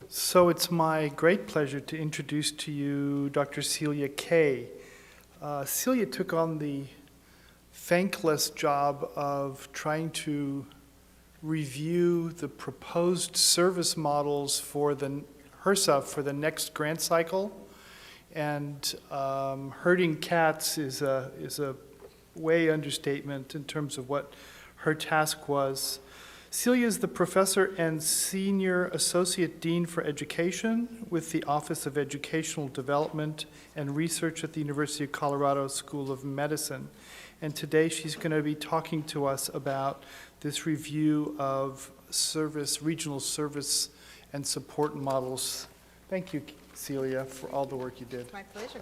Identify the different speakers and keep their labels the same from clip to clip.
Speaker 1: So it's my great pleasure to introduce to you Dr. Celia Kaye. Celia took on the thankless job of trying to review the proposed service models for the HRSA for the next grant cycle. And herding cats is a way understatement in terms of what her task was. Celia is the professor and senior associate dean for education with the Office of Educational Development and Research at the University of Colorado School of Medicine. And today she's going to be talking to us about this review of regional service and support models. Thank you, Celia, for all the work you did.
Speaker 2: My pleasure.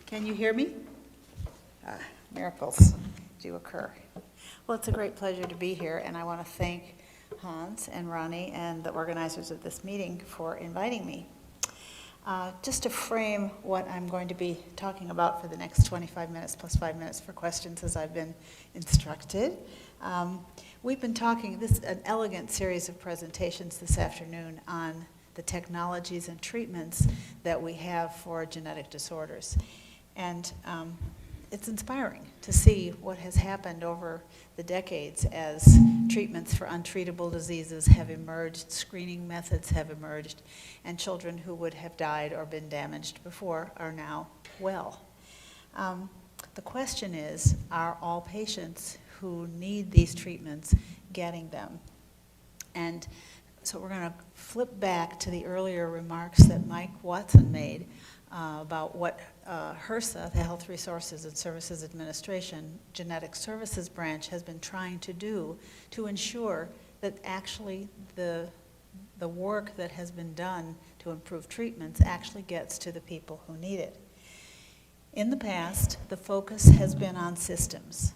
Speaker 2: Can you hear me? Miracles do occur. Well, it's a great pleasure to be here, and I want to thank Hans and Ronnie and the organizers of this meeting for inviting me. Just to frame what I'm going to be talking about for the next 25 minutes plus 5 minutes for questions as I've been instructed. We've been talking, an elegant series of presentations this afternoon on the technologies and treatments that we have for genetic disorders. And it's inspiring to see what has happened over the decades as treatments for untreatable diseases have emerged, screening methods have emerged, and children who would have died or been damaged before are now well. The question is, are all patients who need these treatments getting them? And so we're going to flip back to the earlier remarks that Mike Watson made about what HRSA, the Health Resources and Services Administration Genetic Services Branch, has been trying to do to ensure that actually the work that has been done to improve treatments actually gets to the people who need it. In the past, the focus has been on systems,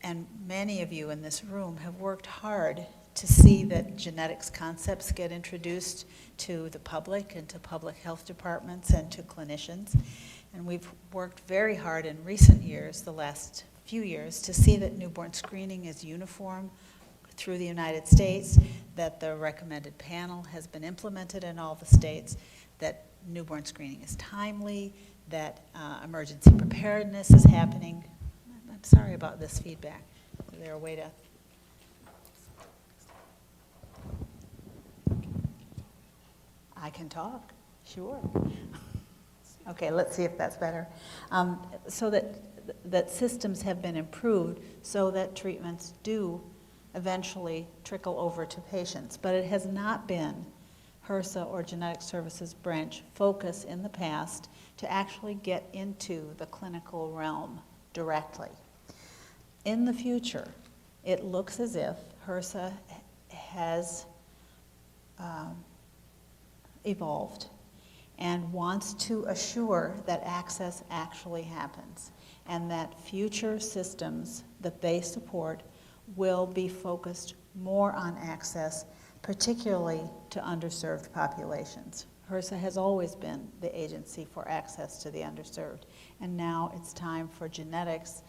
Speaker 2: and many of you in this room have worked hard to see that genetics concepts get introduced to the public and to public health departments and to clinicians. And we've worked very hard in recent years, the last few years, to see that newborn screening is uniform through the United States, that the recommended panel has been implemented in all the states, that newborn screening is timely, that emergency preparedness is happening. I'm sorry about this feedback. Is there a way to... I can talk, sure. Okay, let's see if that's better. So that systems have been improved so that treatments do eventually trickle over to patients. But it has not been HRSA or Genetic Services Branch focus in the past to actually get into the clinical realm directly. In the future, it looks as if HRSA has evolved and wants to assure that access actually happens and that future systems that they support will be focused more on access, particularly to underserved populations. HRSA has always been the agency for access to the underserved, and now it's time for genetics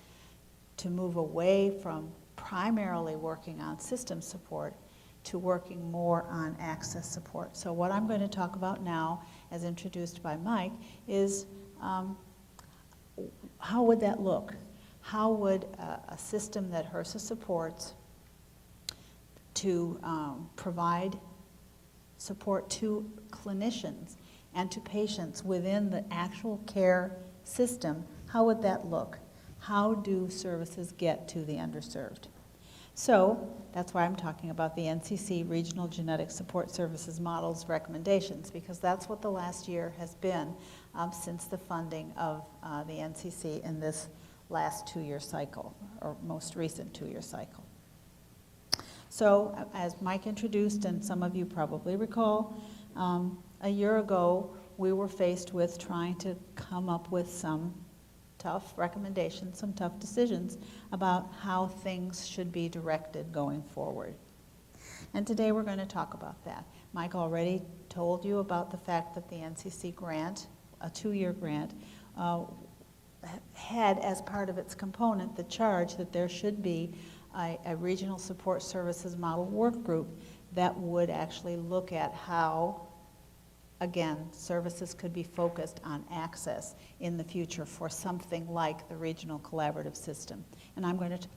Speaker 2: to move away from primarily working on system support to working more on access support. So what I'm going to talk about now, as introduced by Mike, is how would that look? How would a system that HRSA supports to provide support to clinicians and to patients within the actual care system, how would that look? How do services get to the underserved? So that's why I'm talking about the NCC Regional Genetic Support Services Models recommendations, because that's what the last year has been since the funding of the NCC in this last 2-year cycle, or most recent 2-year cycle. So as Mike introduced, and some of you probably recall, a year ago we were faced with trying to come up with some tough recommendations, some tough decisions about how things should be directed going forward. And today we're going to talk about that. Mike already told you about the fact that the NCC grant, a 2-year grant, had as part of its component the charge that there should be a regional support services model work group that would actually look at how, again, services could be focused on access in the future for something like the regional collaborative system. And I'm going to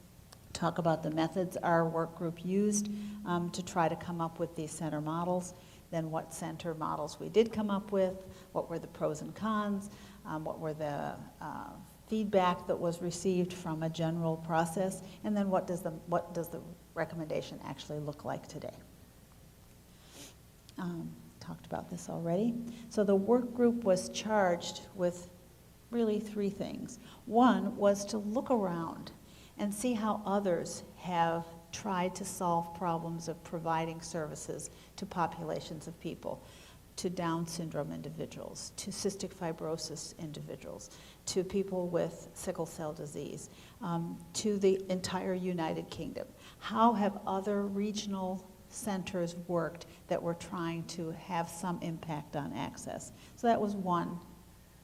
Speaker 2: talk about the methods our work group used to try to come up with these center models, then what center models we did come up with, what were the pros and cons, what were the feedback that was received from a general process, and then what does the recommendation actually look like today. Talked about this already. So the work group was charged with really three things. One was to look around and see how others have tried to solve problems of providing services to populations of people, to Down syndrome individuals, to cystic fibrosis individuals, to people with sickle cell disease, to the entire United Kingdom. How have other regional centers worked that were trying to have some impact on access? So that was one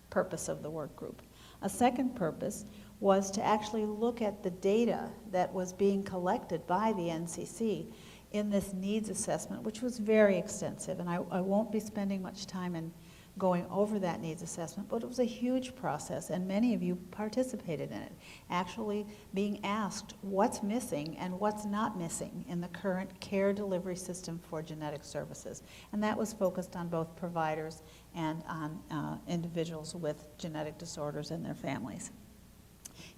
Speaker 2: purpose of the work group. A second purpose was to actually look at the data that was being collected by the NCC in this needs assessment, which was very extensive, and I won't be spending much time in going over that needs assessment, but it was a huge process, and many of you participated in it, actually being asked what's missing and what's not missing in the current care delivery system for genetic services. And that was focused on both providers and on individuals with genetic disorders and their families.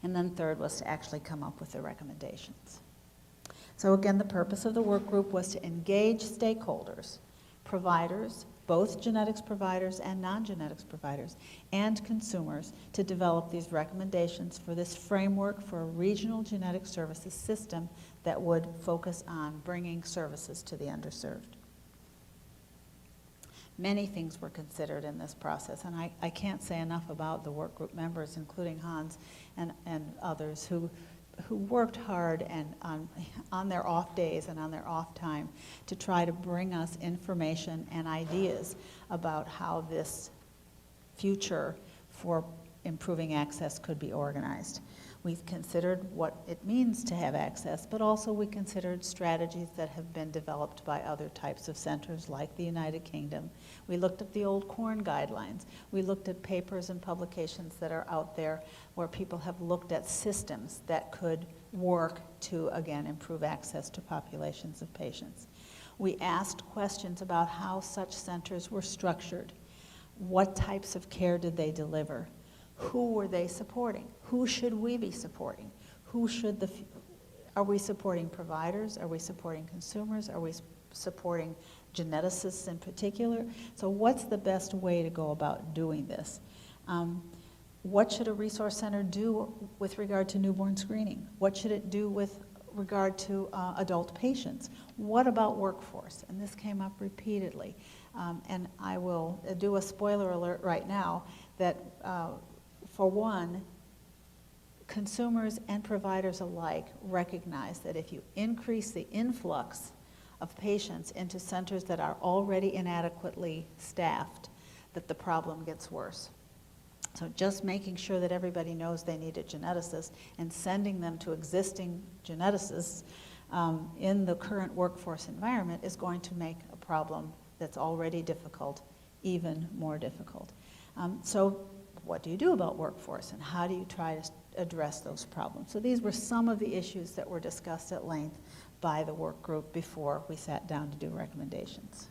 Speaker 2: And then third was to actually come up with the recommendations. So again, the purpose of the work group was to engage stakeholders, providers, both genetics providers and non-genetics providers, and consumers to develop these recommendations for this framework for a regional genetic services system that would focus on bringing services to the underserved. Many things were considered in this process, and I can't say enough about the work group members, including Hans and others who worked hard and on their off days and on their off time to try to bring us information and ideas about how this future for improving access could be organized. We've considered what it means to have access, but also we considered strategies that have been developed by other types of centers like the United Kingdom. We looked at the old CORN guidelines. We looked at papers and publications that are out there where people have looked at systems that could work to, again, improve access to populations of patients. We asked questions about how such centers were structured. What types of care did they deliver? Who were they supporting? Who should we be supporting? Are we supporting providers? Are we supporting consumers? Are we supporting geneticists in particular? So what's the best way to go about doing this? What should a resource center do with regard to newborn screening? What should it do with regard to adult patients? What about workforce? And this came up repeatedly. And I will do a spoiler alert right now that for one, consumers and providers alike recognize that if you increase the influx of patients into centers that are already inadequately staffed, that the problem gets worse. So just making sure that everybody knows they need a geneticist and sending them to existing geneticists in the current workforce environment is going to make a problem that's already difficult even more difficult. So what do you do about workforce, and how do you try to address those problems? So these were some of the issues that were discussed at length by the work group before we sat down to do recommendations.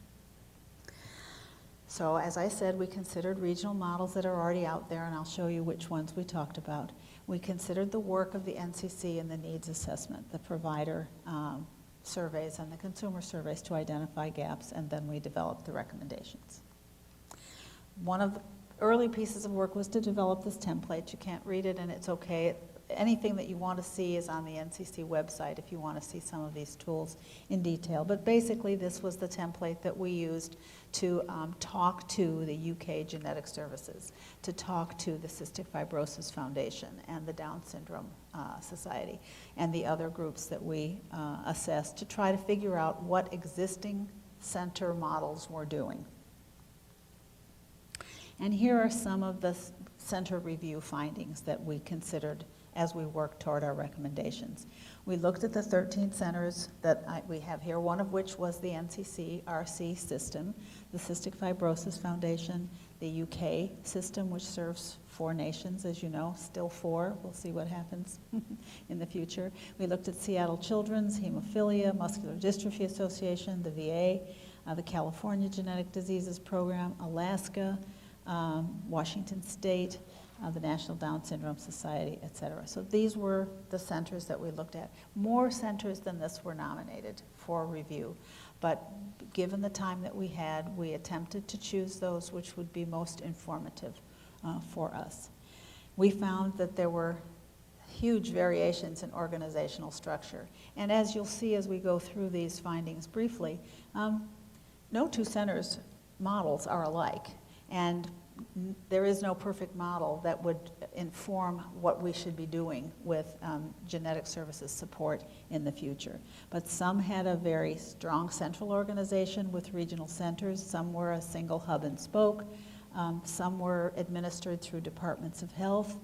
Speaker 2: So as I said, we considered regional models that are already out there, and I'll show you which ones we talked about. We considered the work of the NCC in the needs assessment, the provider surveys and the consumer surveys to identify gaps, and then we developed the recommendations. One of the early pieces of work was to develop this template. You can't read it, and it's okay. Anything that you want to see is on the NCC website if you want to see some of these tools in detail. But basically, this was the template that we used to talk to the UK Genetic Services, to talk to the Cystic Fibrosis Foundation and the Down Syndrome Society, and the other groups that we assessed to try to figure out what existing center models were doing. And here are some of the center review findings that we considered as we work toward our recommendations. We looked at the 13 centers that we have here, one of which was the NCCRC system, the Cystic Fibrosis Foundation, the UK system, which serves 4 nations, as you know, still 4. We'll see what happens in the future. We looked at Seattle Children's, Hemophilia, Muscular Dystrophy Association, the VA, the California Genetic Diseases Program, Alaska, Washington State, the National Down Syndrome Society, et cetera. So these were the centers that we looked at. More centers than this were nominated for review, but given the time that we had, we attempted to choose those which would be most informative for us. We found that there were huge variations in organizational structure, and as you'll see as we go through these findings briefly, no 2 centers models are alike, and there is no perfect model that would inform what we should be doing with genetic services support in the future. But some had a very strong central organization with regional centers. Some were a single hub and spoke. Some were administered through departments of health.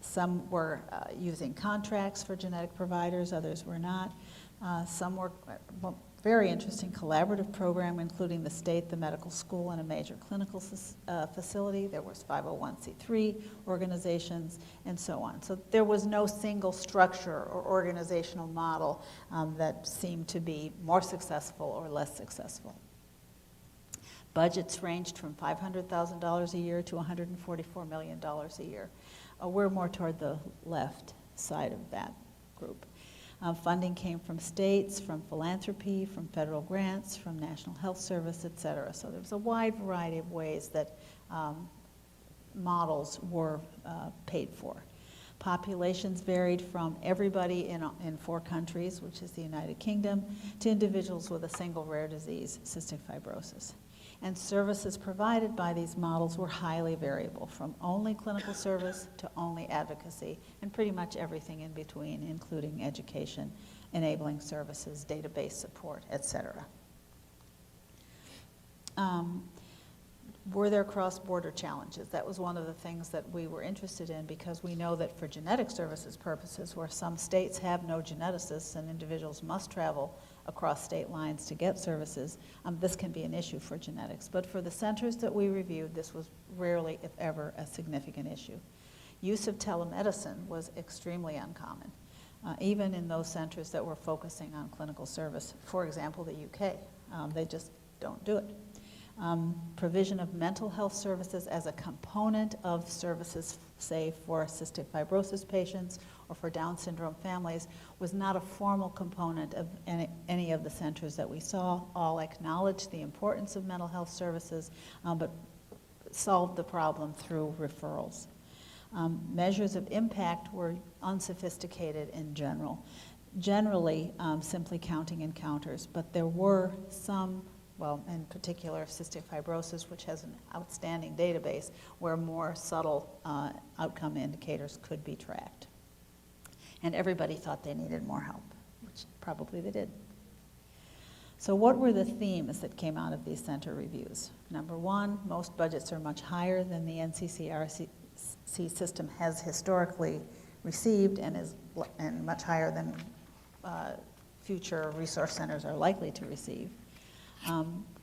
Speaker 2: Some were using contracts for genetic providers, others were not. Some were very interesting collaborative program, including the state, the medical school, and a major clinical facility. There was 501c3 organizations, and so on. So there was no single structure or organizational model that seemed to be more successful or less successful. Budgets ranged from $500,000 a year to $144 million a year. We're more toward the left side of that group. Funding came from states, from philanthropy, from federal grants, from National Health Service, et cetera. So there was a wide variety of ways that models were paid for. Populations varied from everybody in 4 countries, which is the United Kingdom, to individuals with a single rare disease, cystic fibrosis. And services provided by these models were highly variable, from only clinical service to only advocacy, and pretty much everything in between, including education, enabling services, database support, et cetera. Were there cross-border challenges? That was one of the things that we were interested in, because we know that for genetic services purposes, where some states have no geneticists and individuals must travel across state lines to get services, this can be an issue for genetics. But for the centers that we reviewed, this was rarely, if ever, a significant issue. Use of telemedicine was extremely uncommon, even in those centers that were focusing on clinical service. For example, the UK, they just don't do it. Provision of mental health services as a component of services, say, for cystic fibrosis patients or for Down syndrome families, was not a formal component of any of the centers that we saw. All acknowledged the importance of mental health services, but solved the problem through referrals. Measures of impact were unsophisticated in general. Generally, simply counting encounters, but there were some, well, in particular cystic fibrosis, which has an outstanding database, where more subtle outcome indicators could be tracked. And everybody thought they needed more help, which probably they did. So what were the themes that came out of these center reviews? Number one, most budgets are much higher than the NCCRC system has historically received, and much higher than future resource centers are likely to receive.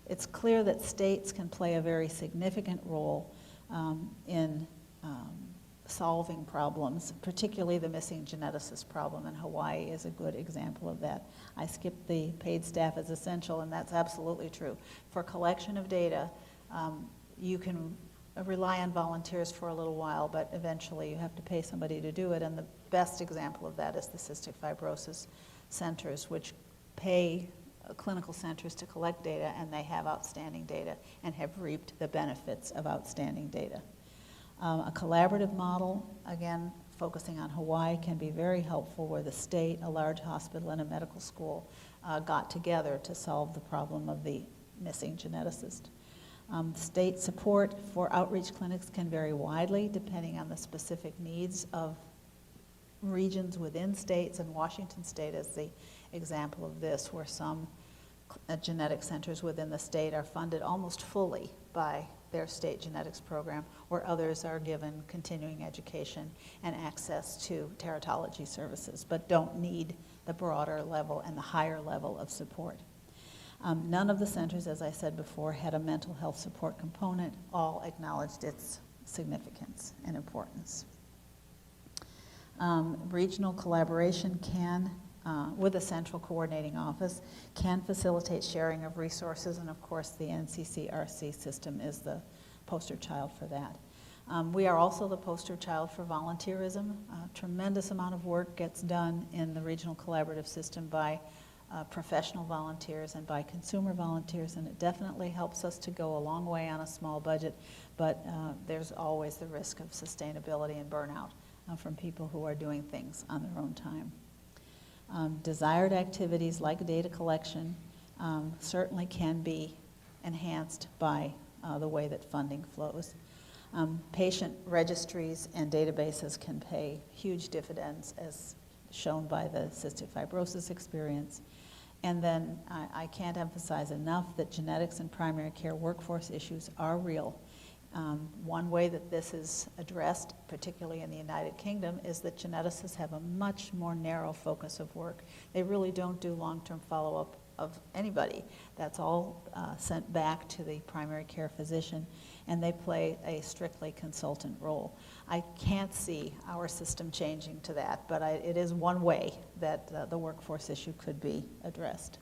Speaker 2: It's clear that states can play a very significant role in solving problems, particularly the missing geneticist problem, and Hawaii is a good example of that. I skipped the paid staff as essential, and that's absolutely true. For collection of data, you can rely on volunteers for a little while, but eventually you have to pay somebody to do it, and the best example of that is the cystic fibrosis centers, which pay clinical centers to collect data, and they have outstanding data and have reaped the benefits of outstanding data. A collaborative model, again, focusing on Hawaii, can be very helpful, where the state, a large hospital, and a medical school got together to solve the problem of the missing geneticist. State support for outreach clinics can vary widely depending on the specific needs of regions within states, and Washington State is the example of this, where some genetic centers within the state are funded almost fully by their state genetics program, where others are given continuing education and access to teratology services, but don't need the broader level and the higher level of support. None of the centers, as I said before, had a mental health support component. All acknowledged its significance and importance. Regional collaboration can, with a central coordinating office, can facilitate sharing of resources, and of course the NCCRC system is the poster child for that. We are also the poster child for volunteerism. A tremendous amount of work gets done in the regional collaborative system by professional volunteers and by consumer volunteers, and it definitely helps us to go a long way on a small budget, but there's always the risk of sustainability and burnout from people who are doing things on their own time. Desired activities like data collection certainly can be enhanced by the way that funding flows. Patient registries and databases can pay huge dividends, as shown by the cystic fibrosis experience. And then I can't emphasize enough that genetics and primary care workforce issues are real. One way that this is addressed, particularly in the United Kingdom, is that geneticists have a much more narrow focus of work. They really don't do long-term follow-up of anybody. That's all sent back to the primary care physician, and they play a strictly consultant role. I can't see our system changing to that, but it is one way that the workforce issue could be addressed.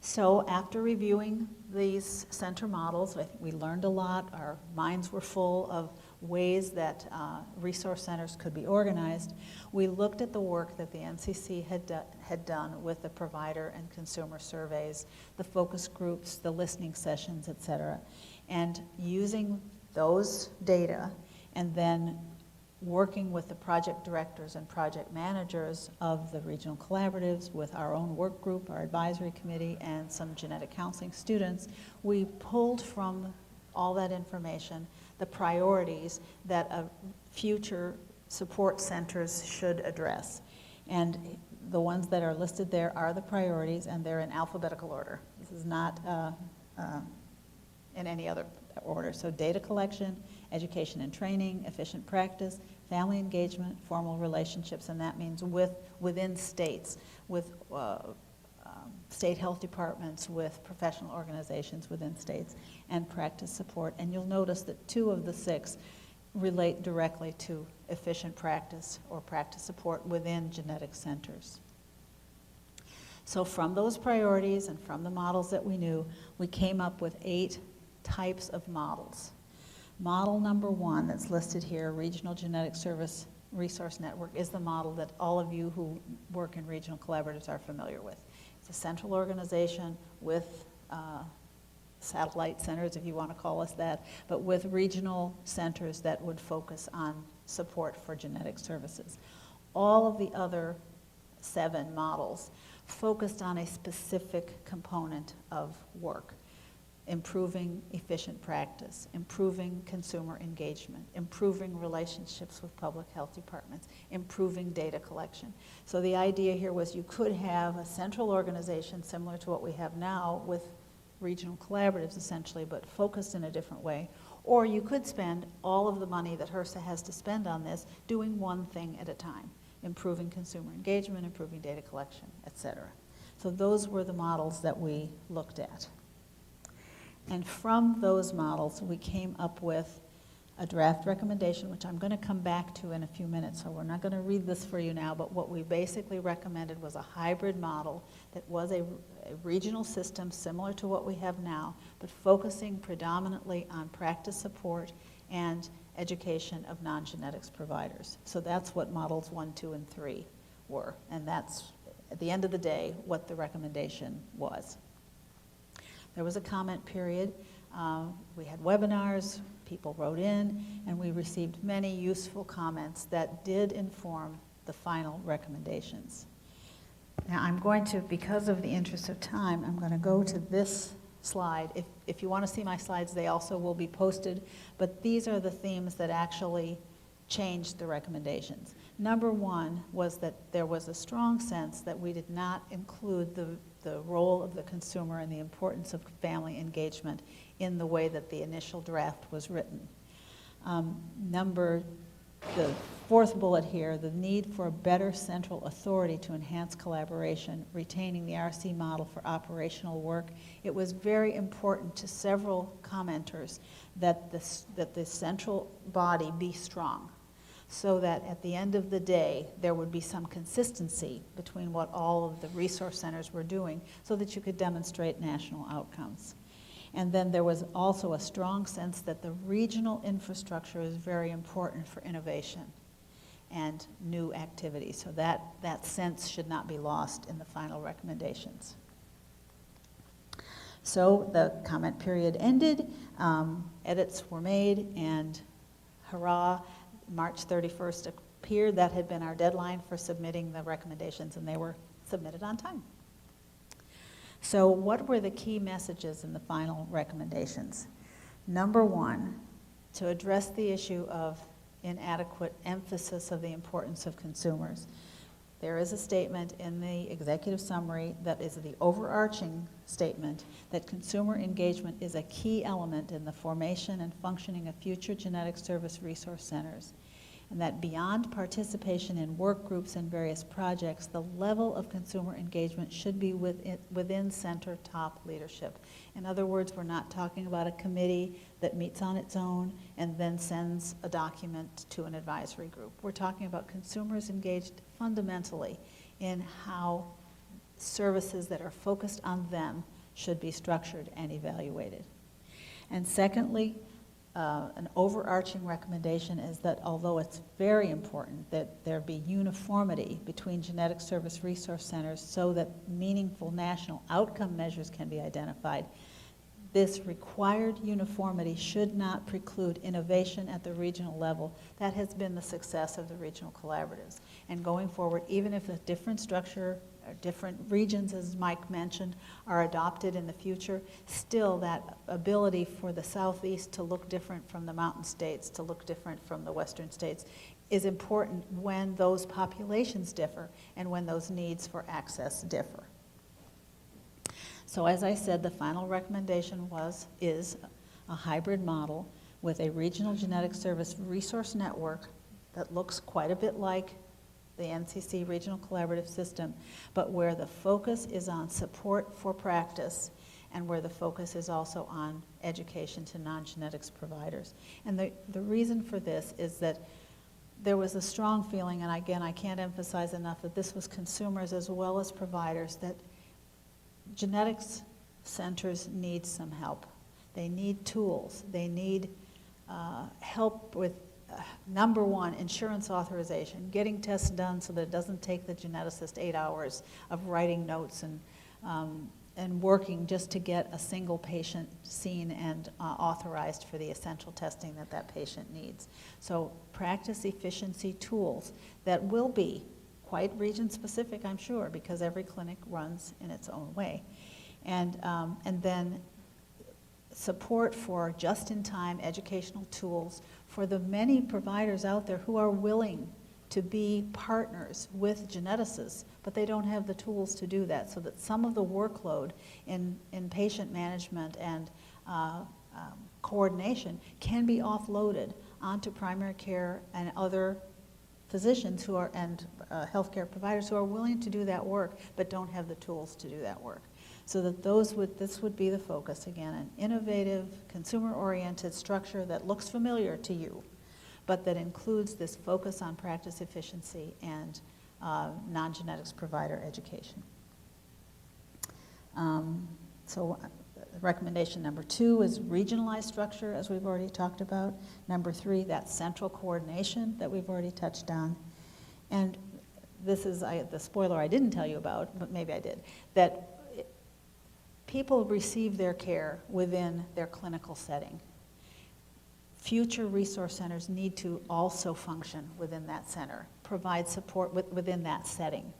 Speaker 2: So after reviewing these center models, I think we learned a lot. Our minds were full of ways that resource centers could be organized. We looked at the work that the NCC had done with the provider and consumer surveys, the focus groups, the listening sessions, et cetera. And using those data and then working with the project directors and project managers of the regional collaboratives, with our own work group, our advisory committee, and some genetic counseling students, we pulled from all that information the priorities that future support centers should address. And the ones that are listed there are the priorities, and they're in alphabetical order. This is not in any other order. So data collection, education and training, efficient practice, family engagement, formal relationships, and that means within states, with state health departments, with professional organizations within states, and practice support. And you'll notice that 2 of the 6 relate directly to efficient practice or practice support within genetic centers. So from those priorities and from the models that we knew, we came up with 8 types of models. Model number 1 that's listed here, Regional Genetic Service Resource Network, is the model that all of you who work in regional collaboratives are familiar with. It's a central organization with satellite centers, if you want to call us that, but with regional centers that would focus on support for genetic services. All of the other 7 models focused on a specific component of work: improving efficient practice, improving consumer engagement, improving relationships with public health departments, improving data collection. So the idea here was you could have a central organization similar to what we have now with regional collaboratives essentially, but focused in a different way. Or you could spend all of the money that HRSA has to spend on this doing one thing at a time: improving consumer engagement, improving data collection, et cetera. So those were the models that we looked at. And from those models, we came up with a draft recommendation, which I'm going to come back to in a few minutes, so we're not going to read this for you now, but what we basically recommended was a hybrid model that was a regional system similar to what we have now, but focusing predominantly on practice support and education of non-genetics providers. So that's what models 1, 2, and 3 were, and that's, at the end of the day, what the recommendation was. There was a comment period. We had webinars, people wrote in, and we received many useful comments that did inform the final recommendations. Now I'm going to, because of the interest of time, I'm going to go to this slide. If you want to see my slides, they also will be posted, but these are the themes that actually changed the recommendations. Number 1 was that there was a strong sense that we did not include the the role of the consumer and the importance of family engagement in the way that the initial draft was written. The fourth bullet here, the need for a better central authority to enhance collaboration, retaining the RC model for operational work. It was very important to several commenters that the central body be strong, so that at the end of the day, there would be some consistency between what all of the resource centers were doing so that you could demonstrate national outcomes. And then there was also a strong sense that the regional infrastructure is very important for innovation and new activities. So that sense should not be lost in the final recommendations. So the comment period ended, edits were made, and hurrah, March 31st appeared. That had been our deadline for submitting the recommendations, and they were submitted on time. So what were the key messages in the final recommendations? Number one, to address the issue of inadequate emphasis of the importance of consumers. There is a statement in the executive summary that is the overarching statement that consumer engagement is a key element in the formation and functioning of future genetic service resource centers, and that beyond participation in work groups and various projects, the level of consumer engagement should be within center top leadership. In other words, we're not talking about a committee that meets on its own and then sends a document to an advisory group. We're talking about consumers engaged fundamentally in how services that are focused on them should be structured and evaluated. And secondly, an overarching recommendation is that although it's very important that there be uniformity between genetic service resource centers so that meaningful national outcome measures can be identified, this required uniformity should not preclude innovation at the regional level. That has been the success of the regional collaboratives. And going forward, even if a different structure, different regions, as Mike mentioned, are adopted in the future, still that ability for the Southeast to look different from the mountain states, to look different from the Western states, is important when those populations differ and when those needs for access differ. So as I said, the final recommendation is a hybrid model with a regional genetic service resource network that looks quite a bit like the NCC regional collaborative system, but where the focus is on support for practice and where the focus is also on education to non-genetics providers. And the reason for this is that there was a strong feeling, and again, I can't emphasize enough that this was consumers as well as providers, that genetics centers need some help. They need tools. They need help with number one, insurance authorization, getting tests done so that it doesn't take the geneticist 8 hours of writing notes and working just to get a single patient seen and authorized for the essential testing that that patient needs. So practice efficiency tools that will be quite region specific, I'm sure, because every clinic runs in its own way. And then support for just-in-time educational tools for the many providers out there who are willing to be partners with geneticists, but they don't have the tools to do that, so that some of the workload in patient management and coordination can be offloaded onto primary care and other physicians who are, and healthcare providers who are willing to do that work but don't have the tools to do that work. So that this would be the focus, again, an innovative, consumer-oriented structure that looks familiar to you, but that includes this focus on practice efficiency and non-genetics provider education. So recommendation number 2 is regionalized structure, as we've already talked about. Number 3, that central coordination that we've already touched on. And this is the spoiler I didn't tell you about, but maybe I did, that people receive their care within their clinical setting. Future resource centers need to also function within that center, provide support within that setting.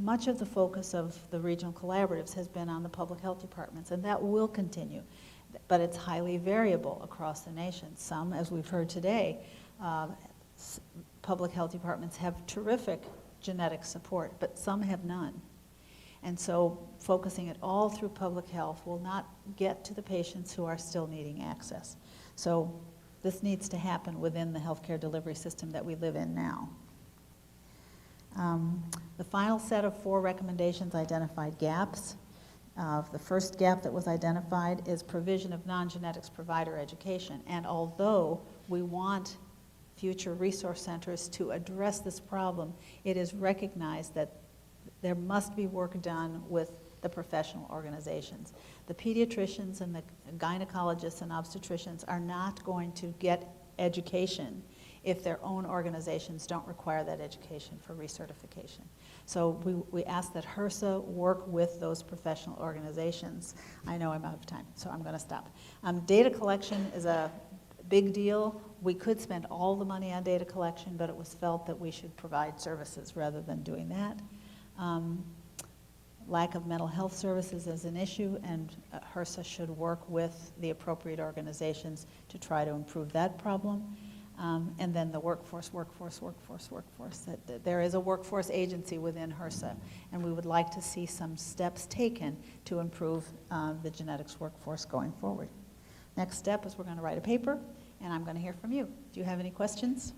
Speaker 2: Much of the focus of the regional collaboratives has been on the public health departments, and that will continue, but it's highly variable across the nation. Some, as we've heard today, public health departments have terrific genetic support, but some have none. And so focusing it all through public health will not get to the patients who are still needing access. So this needs to happen within the healthcare delivery system that we live in now. The final set of 4 recommendations identified gaps. The first gap that was identified is provision of non-genetics provider education. And although we want future resource centers to address this problem, it is recognized that there must be work done with the professional organizations. The pediatricians and the gynecologists and obstetricians are not going to get education if their own organizations don't require that education for recertification. So we ask that HRSA work with those professional organizations. I know I'm out of time, so I'm going to stop. Data collection is a big deal. We could spend all the money on data collection, but it was felt that we should provide services rather than doing that. Lack of mental health services is an issue, and HRSA should work with the appropriate organizations to try to improve that problem. And then the workforce. That there is a workforce agency within HRSA, and we would like to see some steps taken to improve the genetics workforce going forward. Next step is we're going to write a paper, and I'm going to hear from you. Do you have any questions?